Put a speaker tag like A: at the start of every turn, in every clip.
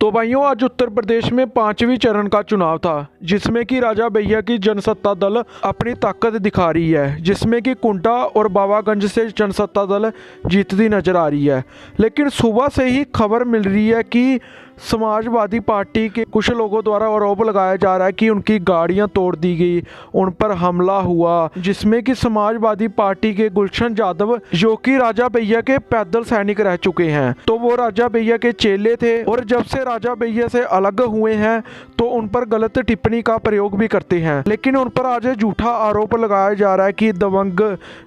A: तो भाइयों, आज उत्तर प्रदेश में 5वीं चरण का चुनाव था, जिसमें कि राजा भैया की जनसत्ता दल अपनी ताकत दिखा रही है, जिसमें कि कुंटा और बावागंज से जनसत्ता दल जीतती नजर आ रही है। लेकिन सुबह से ही खबर मिल रही है कि समाजवादी पार्टी के कुछ लोगों द्वारा आरोप लगाया जा रहा है कि उनकी गाड़ियां तोड़ दी गई, उन पर हमला हुआ, जिसमें कि समाजवादी पार्टी के गुलशन यादव, जो कि राजा भैया के पैदल सैनिक रह चुके हैं, तो वो राजा भैया के चेले थे और जब से राजा भैया से अलग हुए हैं तो उन पर गलत टिप्पणी का प्रयोग भी करते हैं। लेकिन उन पर आज झूठा आरोप लगाया जा रहा है कि दबंग,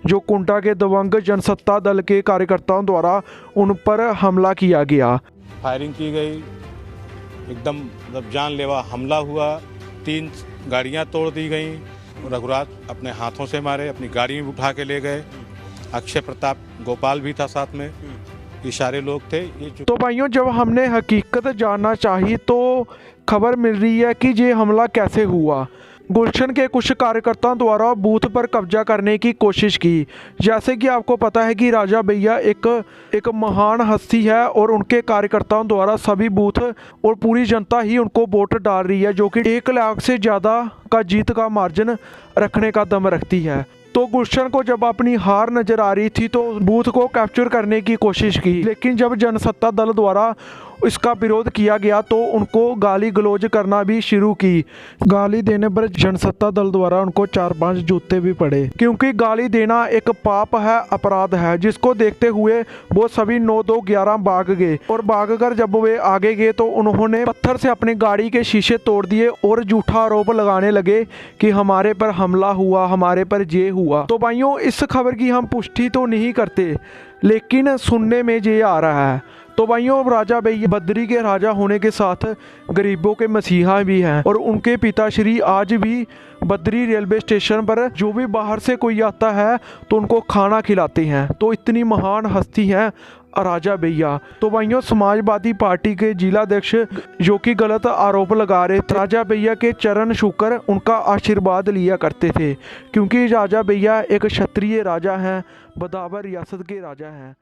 A: जो कुंटा के दबंग जनसत्ता दल के कार्यकर्ताओं द्वारा उन पर हमला किया गया,
B: फायरिंग की गई, एकदम मतलब जानलेवा हमला हुआ, 3 गाड़ियां तोड़ दी गई। रघुराज अपने हाथों से मारे, अपनी गाड़ी में उठा के ले गए। अक्षय प्रताप गोपाल भी था साथ में, ये सारे लोग थे।
A: तो भाइयों, जब हमने हकीकत जानना चाही तो खबर मिल रही है कि ये हमला कैसे हुआ। गुलशन के कुछ कार्यकर्ताओं द्वारा बूथ पर कब्जा करने की कोशिश की। जैसे कि आपको पता है कि राजा भैया एक महान हस्ती है और उनके कार्यकर्ताओं द्वारा सभी बूथ और पूरी जनता ही उनको वोट डाल रही है, जो कि 1 लाख से ज़्यादा का जीत का मार्जिन रखने का दम रखती है। तो गुलशन को जब अपनी हार नजर आ रही थी तो बूथ को कैप्चर करने की कोशिश की, लेकिन जब जनसत्ता दल द्वारा इसका विरोध किया गया तो उनको गाली गलौज करना भी शुरू की। गाली देने पर जनसत्ता दल द्वारा उनको 4-5 जूते भी पड़े, क्योंकि गाली देना एक पाप है, अपराध है, जिसको देखते हुए वो सभी 9-2-11 भाग गए। और भागकर जब वे आगे गए तो उन्होंने पत्थर से अपनी गाड़ी के शीशे तोड़ दिए और झूठा आरोप लगाने लगे कि हमारे पर हमला हुआ, हमारे पर ये हुआ। तो भाइयों, इस खबर की हम पुष्टि तो नहीं करते, लेकिन सुनने में ये आ रहा है। तो भाइयों, राजा भैया बद्री के राजा होने के साथ गरीबों के मसीहा भी हैं और उनके पिताश्री आज भी बद्री रेलवे स्टेशन पर जो भी बाहर से कोई आता है तो उनको खाना खिलाते हैं। तो इतनी महान हस्ती हैं राजा भैया। तो भाइयों, समाजवादी पार्टी के जिलाध्यक्ष जो कि गलत आरोप लगा रहे थे, राजा भैया के चरण छूकर उनका आशीर्वाद लिया करते थे, क्योंकि राजा भैया एक क्षत्रिय राजा हैं, बदावर रियासत के राजा हैं।